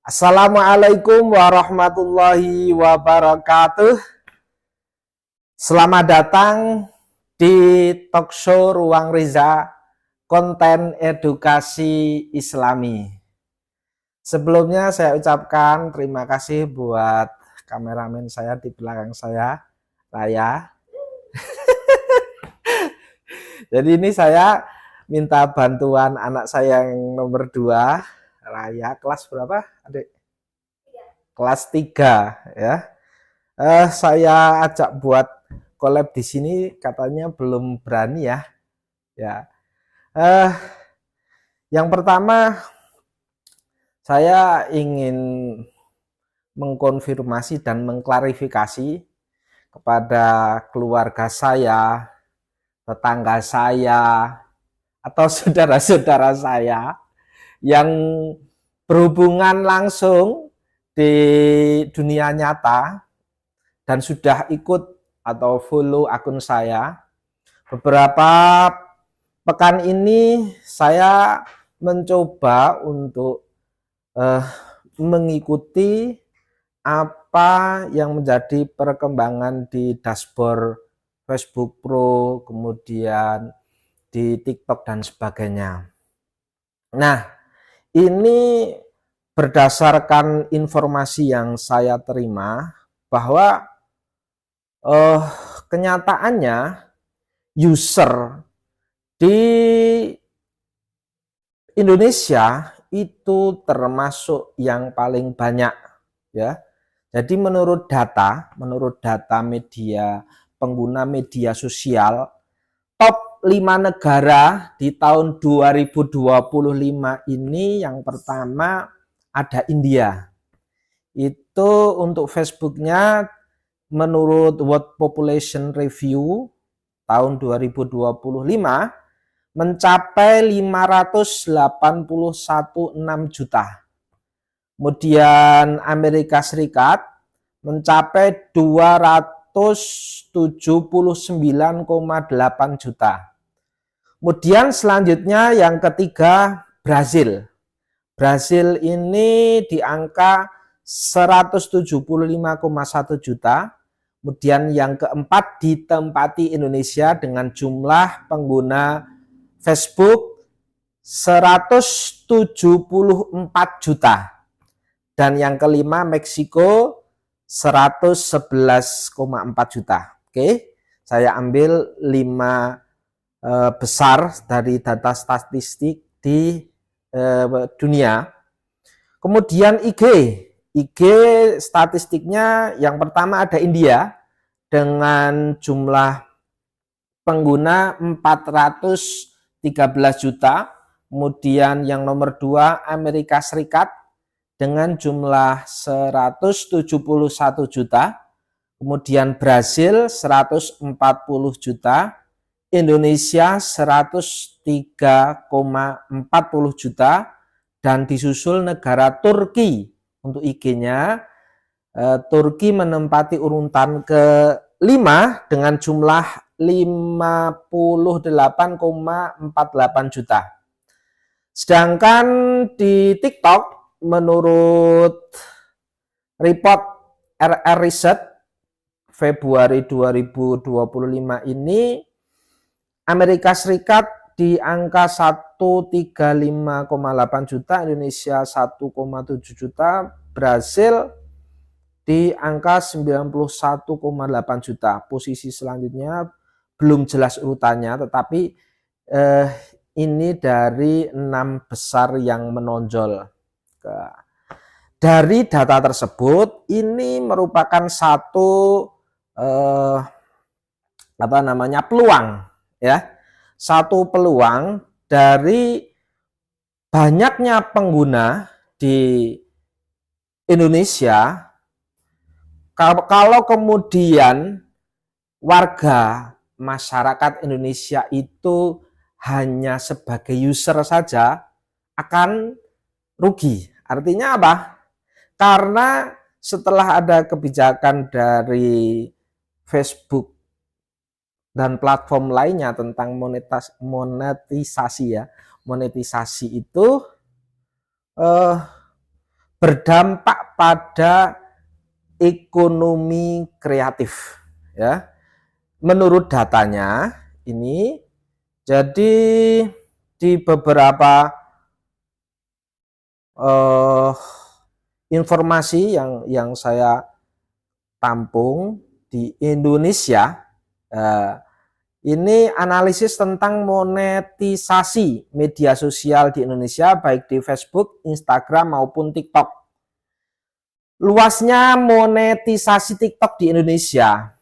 Assalamualaikum warahmatullahi wabarakatuh. Selamat datang di talkshow Ruang Riza, konten edukasi Islami. Sebelumnya saya ucapkan terima kasih buat kameramen saya di belakang saya, Raya. Jadi ini saya minta bantuan anak saya yang nomor 2, Raya, kelas berapa, Adik? Kelas 3 ya. Saya ajak buat collab di sini, katanya belum berani ya. Ya. Yang pertama saya ingin mengkonfirmasi dan mengklarifikasi kepada keluarga saya, tetangga saya, atau saudara-saudara saya yang berhubungan langsung di dunia nyata dan sudah ikut atau follow akun saya. Beberapa pekan ini saya mencoba untuk mengikuti apa yang menjadi perkembangan di dashboard Facebook Pro, kemudian di TikTok dan sebagainya. Nah, ini berdasarkan informasi yang saya terima bahwa kenyataannya user di Indonesia itu termasuk yang paling banyak ya. Jadi menurut data media pengguna media sosial, top 5 negara di tahun 2025 ini yang pertama ada India. Itu untuk Facebooknya menurut World Population Review tahun 2025 mencapai 581,6 juta. Kemudian Amerika Serikat mencapai 279,8 juta. Kemudian selanjutnya yang ketiga Brasil. Brasil ini di angka 175,1 juta. Kemudian yang keempat ditempati Indonesia dengan jumlah pengguna Facebook 174 juta. Dan yang kelima Meksiko 111,4 juta. Oke, saya ambil 5 besar dari data statistik di dunia. Kemudian IG statistiknya yang pertama ada India dengan jumlah pengguna 413 juta. Kemudian yang nomor 2 Amerika Serikat dengan jumlah 171 juta. Kemudian Brasil 140 juta. Indonesia 103,40 juta. Dan disusul negara Turki untuk IG-nya. Turki menempati urutan ke-5 dengan jumlah 58,48 juta. Sedangkan di TikTok menurut report RR Research Februari 2025 ini Amerika Serikat di angka 135,8 juta, Indonesia 1,7 juta, Brasil di angka 91,8 juta. Posisi selanjutnya belum jelas urutannya, tetapi ini dari 6 besar yang menonjol. Dari data tersebut, ini merupakan satu peluang, ya, satu peluang dari banyaknya pengguna di Indonesia. Kalau kemudian warga masyarakat Indonesia itu hanya sebagai user saja, akan rugi. Artinya apa? Karena setelah ada kebijakan dari Facebook dan platform lainnya tentang monetisasi ya, monetisasi itu berdampak pada ekonomi kreatif, ya. Menurut datanya ini, jadi di beberapa informasi yang saya tampung di Indonesia, ini analisis tentang monetisasi media sosial di Indonesia, baik di Facebook, Instagram maupun TikTok. Luasnya monetisasi TikTok di Indonesia.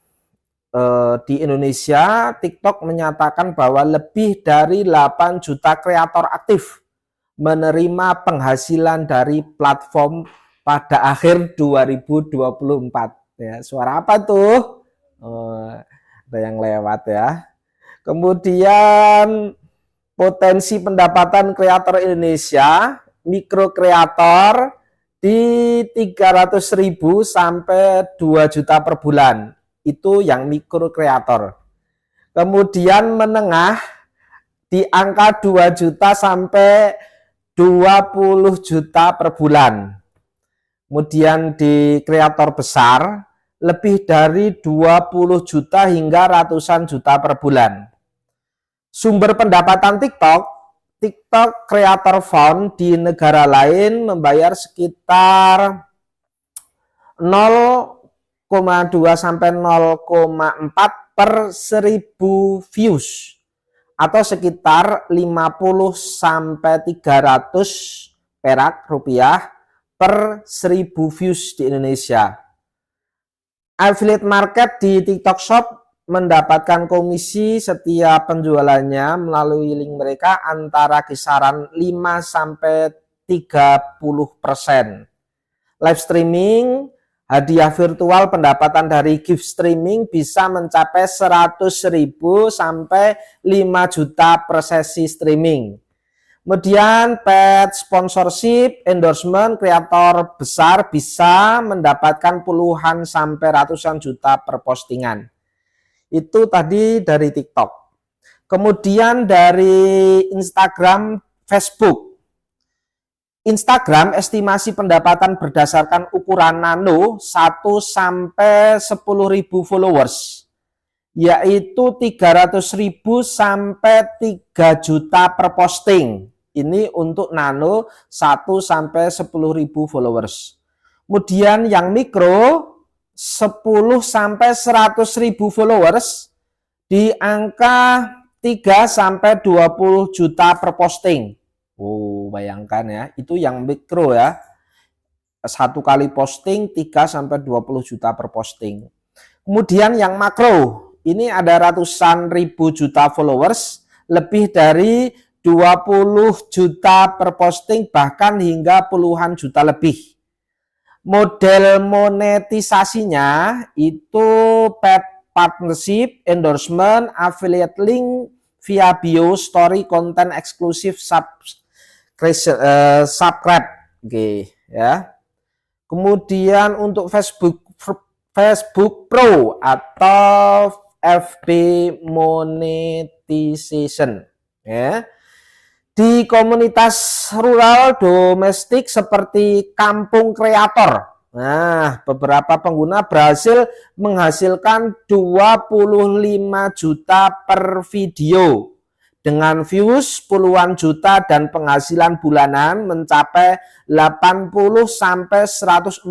Di Indonesia, TikTok menyatakan bahwa lebih dari 8 juta kreator aktif menerima penghasilan dari platform pada akhir 2024. Ya, suara apa tuh? Ada yang lewat ya. Kemudian potensi pendapatan kreator Indonesia, mikro kreator di 300.000 sampai 2 juta per bulan. Itu yang mikro kreator. Kemudian menengah di angka 2 juta sampai 20 juta per bulan. Kemudian di kreator besar lebih dari 20 juta hingga ratusan juta per bulan. Sumber pendapatan TikTok Creator Fund di negara lain membayar sekitar 0,2 sampai 0,4 per 1000 views atau sekitar 50 sampai 300 perak rupiah per 1000 views di Indonesia. Affiliate market di TikTok Shop mendapatkan komisi setiap penjualannya melalui link mereka antara kisaran 5 sampai 30%. Live streaming, hadiah virtual pendapatan dari gift streaming bisa mencapai 100.000 sampai 5 juta per sesi streaming. Kemudian paid sponsorship, endorsement, kreator besar bisa mendapatkan puluhan sampai ratusan juta per postingan. Itu tadi dari TikTok. Kemudian dari Instagram, Facebook. Instagram estimasi pendapatan berdasarkan ukuran nano 1 sampai 10.000 followers, yaitu 300.000 sampai 3 juta per posting. Ini untuk nano 1 sampai 10.000 followers. Kemudian yang mikro 10 sampai 100.000 followers di angka 3 sampai 20 juta per posting. Oh, bayangkan ya, itu yang mikro ya. Satu kali posting 3 sampai 20 juta per posting. Kemudian yang makro, ini ada ratusan ribu juta followers, lebih dari 20 juta per posting, bahkan hingga puluhan juta lebih. Model monetisasinya itu paid partnership, endorsement, affiliate link via bio, story, konten eksklusif, subscribe, ya. Kemudian untuk Facebook Pro atau FB monetization, ya. Di komunitas rural domestik seperti kampung kreator, nah, beberapa pengguna berhasil menghasilkan 25 juta per video dengan views puluhan juta dan penghasilan bulanan mencapai 80 sampai 140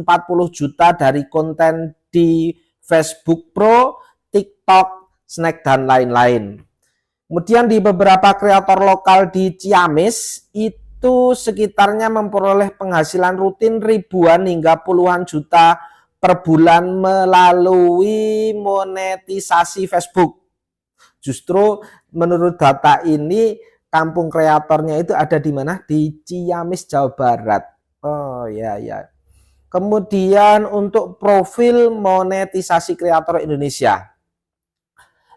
juta dari konten di Facebook Pro, TikTok, Snack dan lain-lain. Kemudian di beberapa kreator lokal di Ciamis itu sekitarnya memperoleh penghasilan rutin ribuan hingga puluhan juta per bulan melalui monetisasi Facebook. Justru menurut data ini kampung kreatornya itu ada di mana? Di Ciamis, Jawa Barat. Oh ya ya. Kemudian untuk profil monetisasi kreator Indonesia.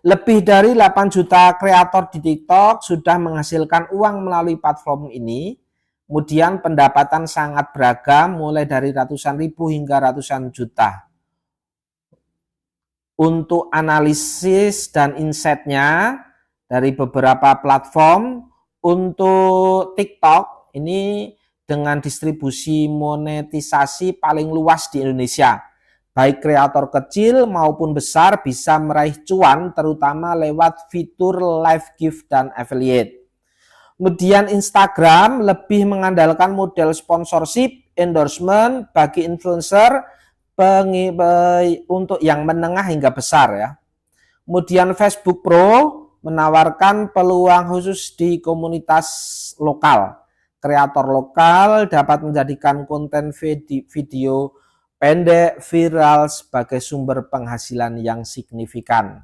Lebih dari 8 juta kreator di TikTok sudah menghasilkan uang melalui platform ini. Kemudian pendapatan sangat beragam mulai dari ratusan ribu hingga ratusan juta. Untuk analisis dan insight-nya dari beberapa platform, untuk TikTok ini dengan distribusi monetisasi paling luas di Indonesia. Baik kreator kecil maupun besar bisa meraih cuan terutama lewat fitur live gift dan affiliate. Kemudian Instagram lebih mengandalkan model sponsorship, endorsement bagi influencer untuk yang menengah hingga besar ya. Kemudian Facebook Pro menawarkan peluang khusus di komunitas lokal. Kreator lokal dapat menjadikan konten video pendek viral sebagai sumber penghasilan yang signifikan.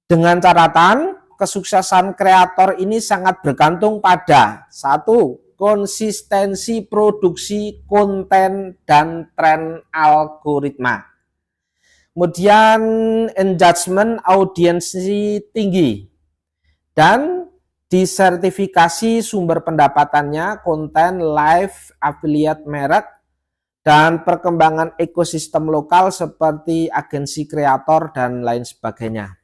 Dengan catatan, kesuksesan kreator ini sangat bergantung pada satu, konsistensi produksi konten dan tren algoritma. Kemudian engagement audiensi tinggi dan disertifikasi sumber pendapatannya, konten live, affiliate merek, dan perkembangan ekosistem lokal seperti agensi kreator dan lain sebagainya.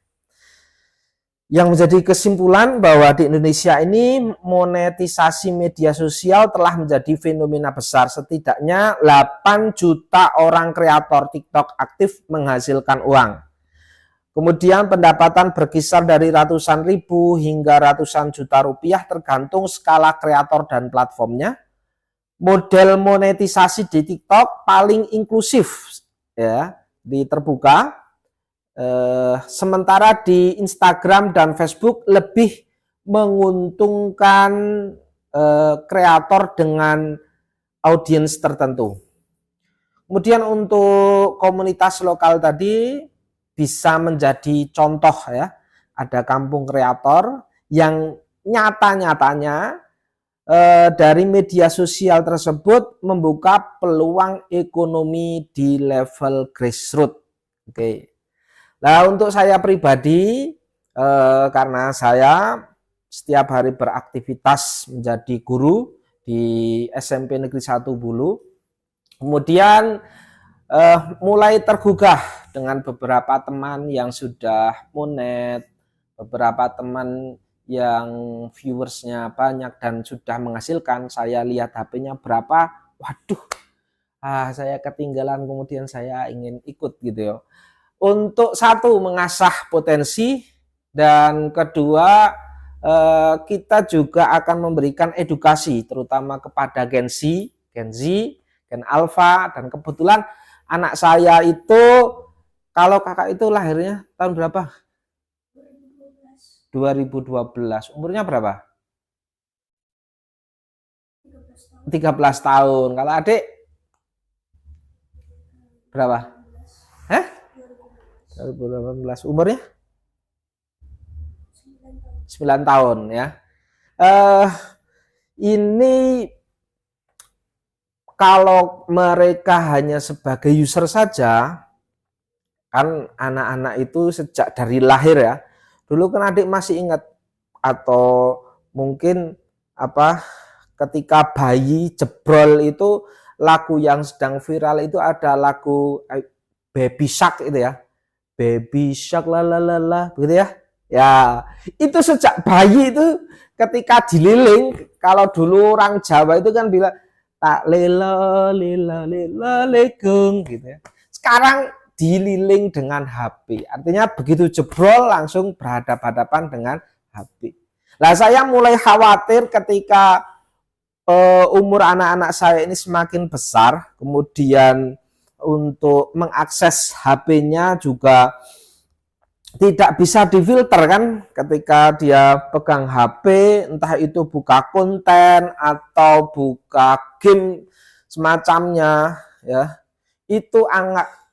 Yang menjadi kesimpulan bahwa di Indonesia ini monetisasi media sosial telah menjadi fenomena besar. Setidaknya 8 juta orang kreator TikTok aktif menghasilkan uang. Kemudian pendapatan berkisar dari ratusan ribu hingga ratusan juta rupiah tergantung skala kreator dan platformnya. Model monetisasi di TikTok paling inklusif ya, di terbuka. Sementara di Instagram dan Facebook lebih menguntungkan kreator dengan audiens tertentu. Kemudian untuk komunitas lokal tadi bisa menjadi contoh ya. Ada kampung kreator yang nyata-nyatanya dari media sosial tersebut membuka peluang ekonomi di level grassroots. Oke. Nah, untuk saya pribadi, karena saya setiap hari beraktivitas menjadi guru di SMP Negeri 1 Bulu, kemudian mulai tergugah dengan beberapa teman yang sudah monet, beberapa teman yang viewersnya banyak dan sudah menghasilkan. Saya lihat HP-nya berapa, waduh, saya ketinggalan, kemudian saya ingin ikut gitu ya. Untuk satu, mengasah potensi, dan kedua, kita juga akan memberikan edukasi terutama kepada Gen Z, Gen Alpha, dan kebetulan anak saya itu, kalau kakak itu lahirnya tahun berapa? 2012. Umurnya berapa? 13 tahun. Kalau adik berapa? 2018. Umurnya 9 tahun ya. Ini kalau mereka hanya sebagai user saja, kan anak-anak itu sejak dari lahir ya. Dulu kan adik masih ingat, atau mungkin ketika bayi jebrol itu, lagu yang sedang viral itu ada lagu Baby Shark itu ya. Baby Shark lalalala, begitu ya. Ya, itu sejak bayi itu ketika dililing, kalau dulu orang Jawa itu kan bilang tak lela lela lela legeng gitu ya. Sekarang dililing dengan HP. Artinya begitu jebrol langsung berhadapan-hadapan dengan HP. Nah, saya mulai khawatir ketika umur anak-anak saya ini semakin besar, kemudian untuk mengakses HP-nya juga tidak bisa difilter kan, ketika dia pegang HP, entah itu buka konten atau buka game semacamnya ya, itu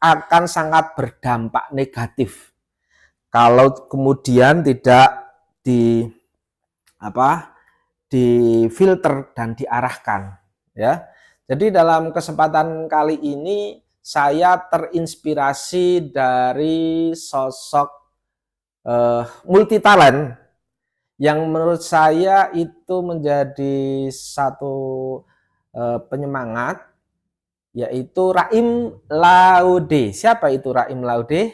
akan sangat berdampak negatif kalau kemudian tidak difilter dan diarahkan ya. Jadi dalam kesempatan kali ini saya terinspirasi dari sosok multi talent yang menurut saya itu menjadi satu penyemangat, yaitu Raim Laude. Siapa itu Raim Laude?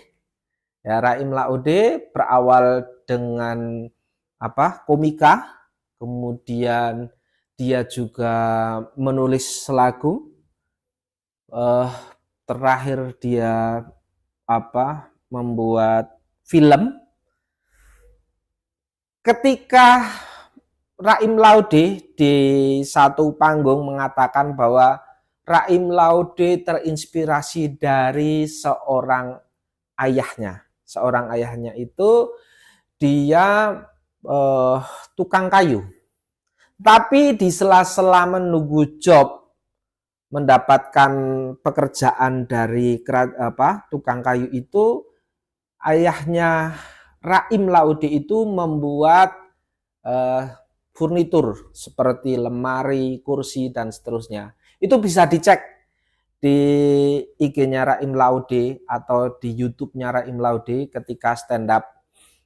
Ya, Raim Laude berawal dengan komika, kemudian dia juga menulis lagu, terakhir dia membuat film. Ketika Raim Laude di satu panggung mengatakan bahwa Raim Laude terinspirasi dari seorang ayahnya. Seorang ayahnya itu dia tukang kayu. Tapi di sela-sela menunggu job, mendapatkan pekerjaan dari tukang kayu itu, ayahnya Raim Laude itu membuat furnitur seperti lemari, kursi, dan seterusnya. Itu bisa dicek di IG-nya Raim Laude atau di YouTube-nya Raim Laude ketika stand up.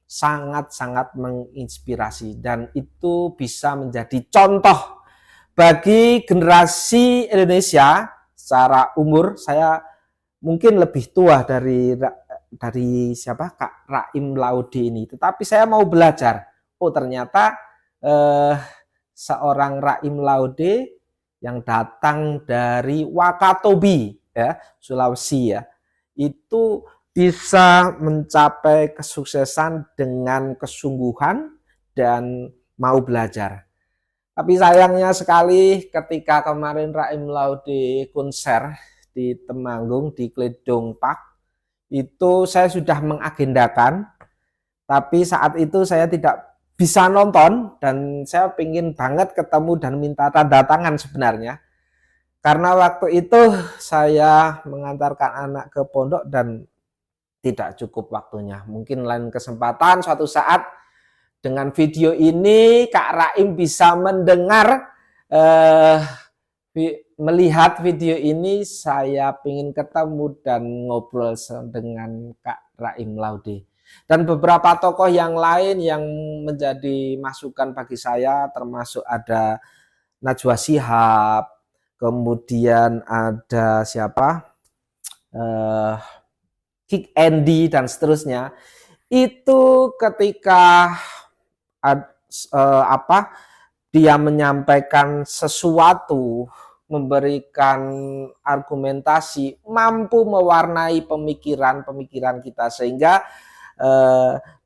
Sangat-sangat menginspirasi dan itu bisa menjadi contoh bagi generasi Indonesia. Secara umur saya mungkin lebih tua dari siapa Kak Raim Laude ini, tetapi saya mau belajar. Oh ternyata seorang Raim Laude yang datang dari Wakatobi ya, Sulawesi ya, itu bisa mencapai kesuksesan dengan kesungguhan dan mau belajar. Tapi sayangnya sekali ketika kemarin Raim Laude konser di Temanggung di Kledong Park, itu saya sudah mengagendakan, tapi saat itu saya tidak bisa nonton dan saya ingin banget ketemu dan minta tanda tangan sebenarnya. Karena waktu itu saya mengantarkan anak ke pondok dan tidak cukup waktunya. Mungkin lain kesempatan suatu saat dengan video ini Kak Raim bisa mendengar, melihat video ini. Saya ingin ketemu dan ngobrol dengan Kak Raim Laude. Dan beberapa tokoh yang lain yang menjadi masukan bagi saya, termasuk ada Najwa Shihab, kemudian ada siapa? Kick Andy dan seterusnya. Itu ketika dia menyampaikan sesuatu, memberikan argumentasi, mampu mewarnai pemikiran kita sehingga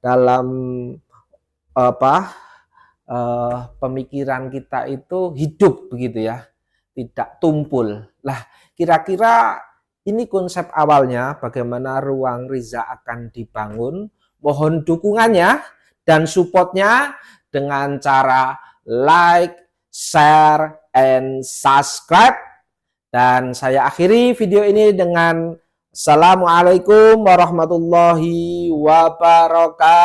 dalam pemikiran kita itu hidup begitu ya, tidak tumpul. Lah, kira-kira ini konsep awalnya bagaimana Ruang Riza akan dibangun. Mohon dukungannya dan supportnya dengan cara like, share, and subscribe. Dan saya akhiri video ini dengan Assalamualaikum warahmatullahi wabarakatuh.